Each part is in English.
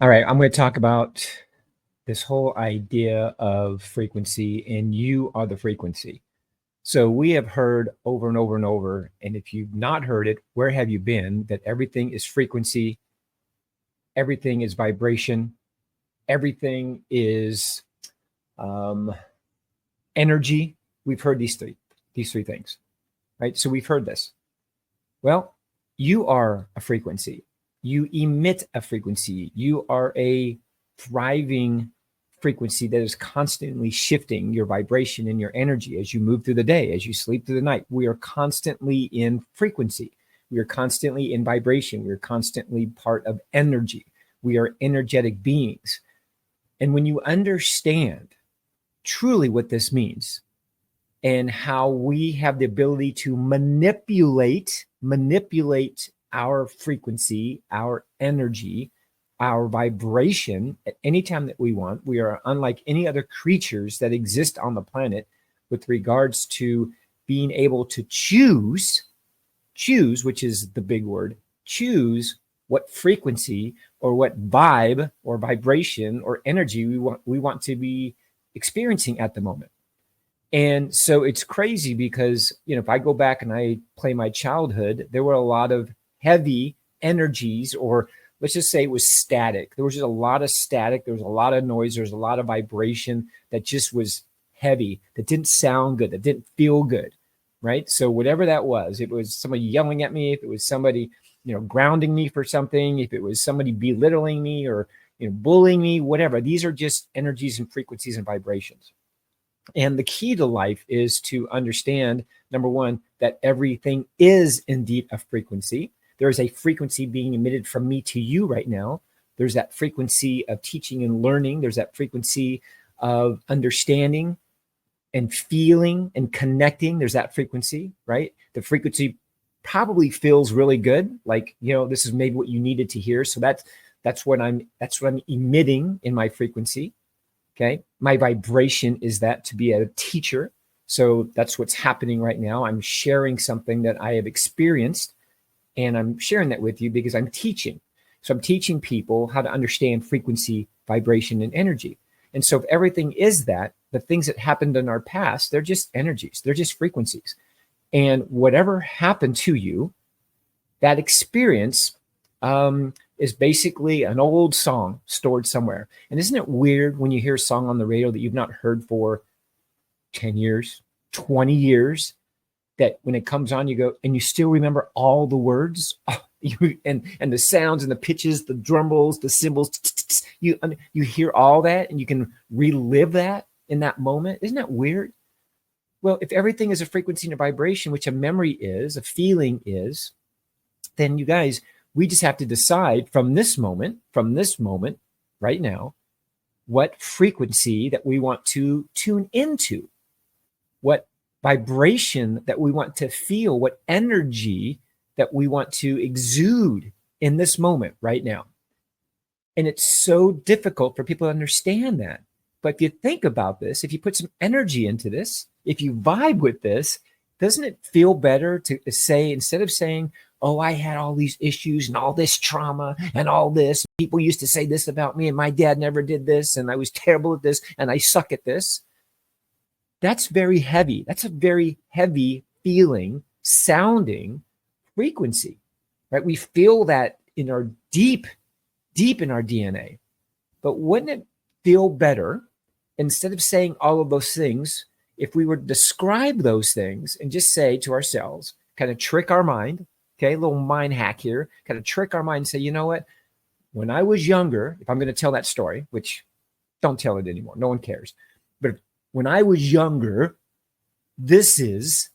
All right, I'm going to talk about this whole idea of frequency, and you are the frequency. So we have heard over and over and over, and if you've not heard it, where have you been? That everything is frequency, everything is vibration, everything is um, energy. We've heard these three things, right? So we've heard this. Well, you are a frequency. You emit a frequency. You are a thriving frequency that is constantly shifting your vibration and your energy as you move through the day, as you sleep through the night. We are constantly in frequency. We are constantly in vibration. We are constantly part of energy. We are energetic beings. And when you understand truly what this means, and how we have the ability to manipulate our frequency, our energy, our vibration at any time that we want. We are unlike any other creatures that exist on the planet with regards to being able to choose, which is the big word, choose what frequency or what vibe or vibration or energy we want to be experiencing at the moment. And so it's crazy because, if I go back and I play my childhood, there were a lot of heavy energies, or let's just say it was static. There was just a lot of static. There was a lot of noise. There was a lot of vibration that just was heavy, that didn't sound good, that didn't feel good. Right. So whatever that was, it was somebody yelling at me, if it was somebody, grounding me for something, if it was somebody belittling me or, bullying me, whatever. These are just energies and frequencies and vibrations. And the key to life is to understand, number one, that everything is indeed a frequency. There is a frequency being emitted from me to you right now. There's that frequency of teaching and learning. There's that frequency of understanding and feeling and connecting. There's that frequency, right? The frequency probably feels really good. Like, this is maybe what you needed to hear. So that's what I'm emitting in my frequency. Okay. My vibration is that to be a teacher. So that's what's happening right now. I'm sharing something that I have experienced, and I'm sharing that with you because I'm teaching. So I'm teaching people how to understand frequency, vibration, and energy. And so if everything is that, the things that happened in our past, they're just energies, they're just frequencies. And whatever happened to you, that experience is basically an old song stored somewhere. And isn't it weird when you hear a song on the radio that you've not heard for 10 years, 20 years, that when it comes on, you go, and you still remember all the words and the sounds and the pitches, the drum rolls, the cymbals, you hear all that and you can relive that in that moment. Isn't that weird? Well, if everything is a frequency and a vibration, which a memory is, a feeling is, then you guys, we just have to decide from this moment right now, what frequency that we want to tune into, what vibration that we want to feel, what energy that we want to exude in this moment right now. And it's so difficult for people to understand that. But if you think about this, if you put some energy into this, if you vibe with this, doesn't it feel better to say, instead of saying, oh, I had all these issues and all this trauma and all this, people used to say this about me and my dad never did this and I was terrible at this and I suck at this. That's very heavy. That's a very heavy feeling, sounding frequency, right? We feel that in our deep in our DNA. But wouldn't it feel better, instead of saying all of those things, if we were to describe those things and just say to ourselves, kind of trick our mind, okay, a little mind hack here, kind of trick our mind and say, you know what? When I was younger, if I'm going to tell that story, which don't tell it anymore, no one cares. But when I was younger, this is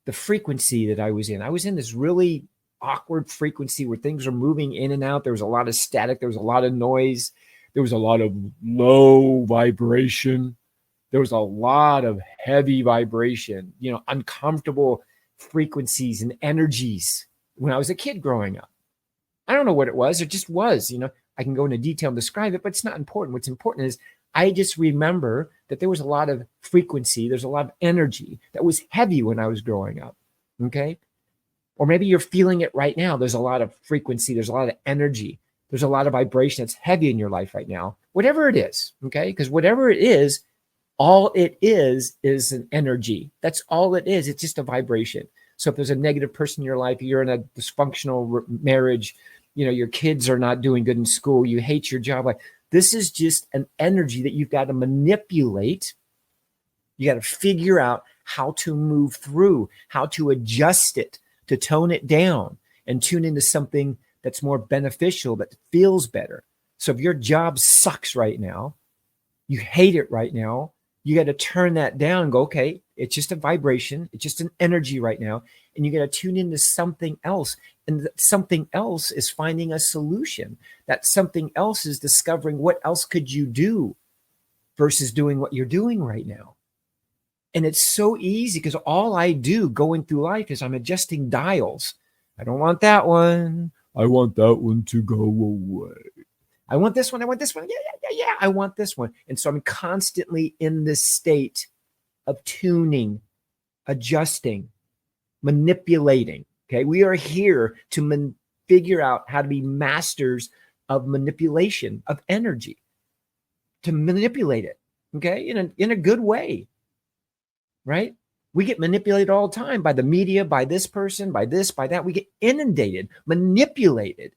the frequency that I was in. I was in this really awkward frequency where things were moving in and out. There was a lot of static. There was a lot of noise. There was a lot of low vibration. There was a lot of heavy vibration, uncomfortable frequencies and energies when I was a kid growing up. I don't know what it was. It just was, I can go into detail and describe it, but it's not important. What's important is I just remember that there was a lot of frequency. There's a lot of energy that was heavy when I was growing up. Okay. Or maybe you're feeling it right now. There's a lot of frequency. There's a lot of energy. There's a lot of vibration that's heavy in your life right now, whatever it is, okay? Because whatever it is, all it is an energy. That's all it is. It's just a vibration. So if there's a negative person in your life, you're in a dysfunctional marriage, your kids are not doing good in school, you hate your job, like this is just an energy that you've got to manipulate. You got to figure out how to move through, how to adjust it, to tone it down and tune into something that's more beneficial, that feels better. So if your job sucks right now, you hate it right now, you got to turn that down and go, okay, it's just a vibration. It's just an energy right now. And you got to tune into something else. And that something else is finding a solution. That something else is discovering what else could you do versus doing what you're doing right now. And it's so easy because all I do going through life is I'm adjusting dials. I don't want that one. I want that one to go away. I want this one. I want this one. Yeah. I want this one. And so I'm constantly in this state of tuning, adjusting, manipulating. Okay. We are here to figure out how to be masters of manipulation of energy, to manipulate it. Okay. In a good way. Right? We get manipulated all the time by the media, by this person, by this, by that. We get inundated, manipulated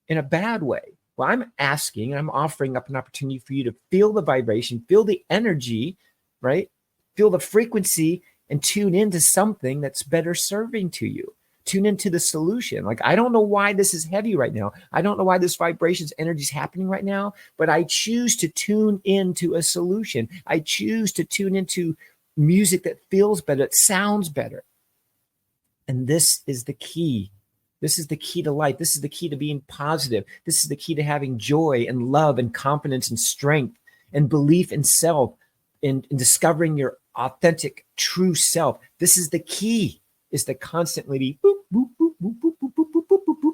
in a bad way. Well, I'm asking, I'm offering up an opportunity for you to feel the vibration, feel the energy, right? Feel the frequency and tune into something that's better serving to you. Tune into the solution. Like, I don't know why this is heavy right now. I don't know why this vibrations energy is happening right now, but I choose to tune into a solution. I choose to tune into music that feels better, that sounds better. And this is the key. This is the key to life. This is the key to being positive. This is the key to having joy and love and confidence and strength and belief in self, in discovering your authentic, true self. This is the key, is to constantly be boop, boop, boop, boop, boop, boop, boop, boop, boop, boop.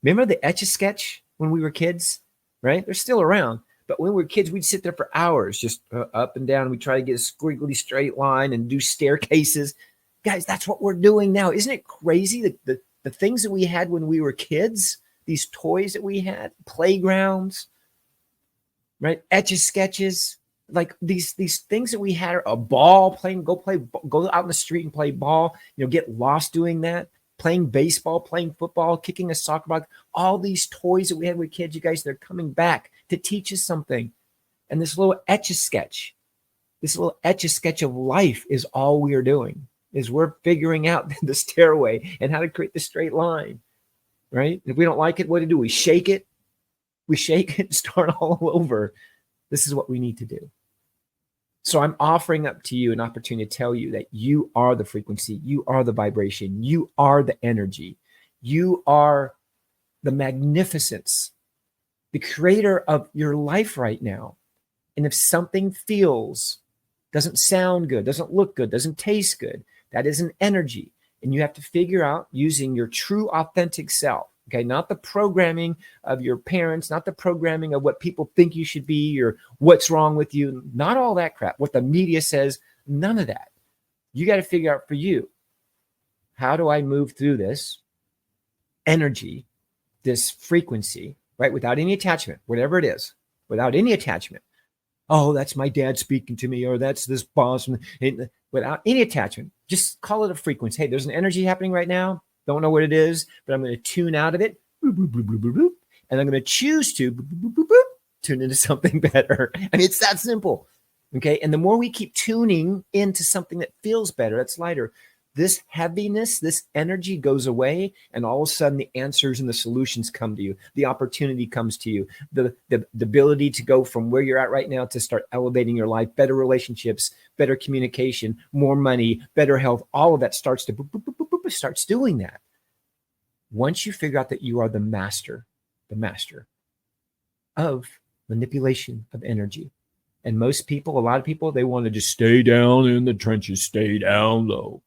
Remember the Etch-a-Sketch when we were kids, right? They're still around. But when we were kids, we'd sit there for hours, just up and down. We'd try to get a squiggly straight line and do staircases. Guys, that's what we're doing now. Isn't it crazy? The things that we had when we were kids, these toys that we had, playgrounds, right? Etch-a-sketches, like these things that we had, a ball, go out in the street and play ball, get lost doing that, playing baseball, playing football, kicking a soccer ball, all these toys that we had with kids, you guys, they're coming back to teach us something. And this little etch-a-sketch of life is all we are doing, is we're figuring out the stairway and how to create the straight line, right? If we don't like it, what do? We shake it and start all over. This is what we need to do. So I'm offering up to you an opportunity to tell you that you are the frequency, you are the vibration, you are the energy, you are the magnificence, the creator of your life right now. And if something doesn't sound good, doesn't look good, doesn't taste good, that is an energy. And you have to figure out using your true authentic self. Okay, not the programming of your parents, not the programming of what people think you should be or what's wrong with you, not all that crap. What the media says, none of that. You got to figure out for you, how do I move through this energy, this frequency, right? Without any attachment, whatever it is, without any attachment. Oh, that's my dad speaking to me, or that's this boss. Without any attachment, just call it a frequency. Hey, there's an energy happening right now. Don't know what it is, but I'm going to tune out of it. And I'm going to choose to tune into something better. I mean, it's that simple. Okay. And the more we keep tuning into something that feels better, that's lighter, this heaviness, this energy goes away. And all of a sudden the answers and the solutions come to you. The opportunity comes to you. The ability to go from where you're at right now to start elevating your life, better relationships, better communication, more money, better health, all of that starts to starts doing that. Once you figure out that you are the master of manipulation of energy. And most people, a lot of people, they want to just stay down in the trenches, stay down low.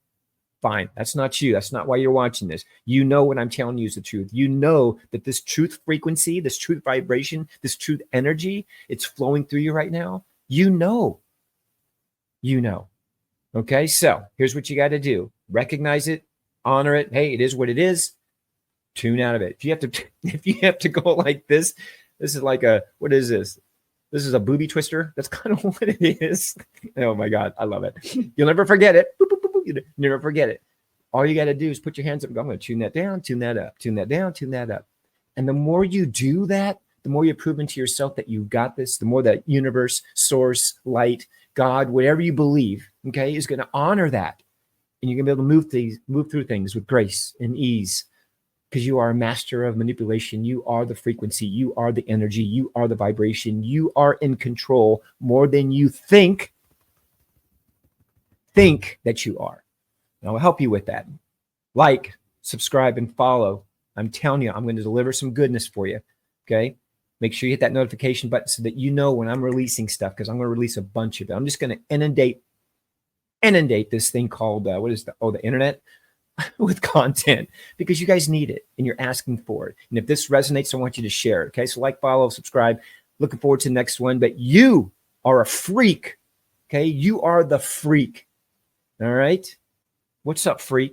Fine. That's not you. That's not why you're watching this. You know what I'm telling you is the truth. You know that this truth frequency, this truth vibration, this truth energy, it's flowing through you right now. You know. Okay. So here's what you got to do. Recognize it, honor it. Hey, it is what it is. tune out of it. If you have to go like this is like what is this? This is a booby twister. That's kind of what it is. Oh my God. I love it. You'll never forget it. Boop, boop, boop, boop. You never forget it. All you got to do is put your hands up and go, I'm going to tune that down, tune that up, tune that down, tune that up. And the more you do that, the more you're proving to yourself that you got this, the more that universe, source, light, God, whatever you believe, okay, is going to honor that. And you're going to be able to move through things with grace and ease, because you are a master of manipulation. You are the frequency. You are the energy. You are the vibration. You are in control more than you think that you are. And I'll help you with that. Like, subscribe, and follow. I'm telling you, I'm going to deliver some goodness for you. Okay. Make sure you hit that notification button so that you know when I'm releasing stuff, because I'm going to release a bunch of it. I'm just going to inundate this thing called, the internet with content, because you guys need it and you're asking for it. And if this resonates, I want you to share it. Okay. So like, follow, subscribe. Looking forward to the next one. But you are a freak. Okay. You are the freak. All right. What's up, freak?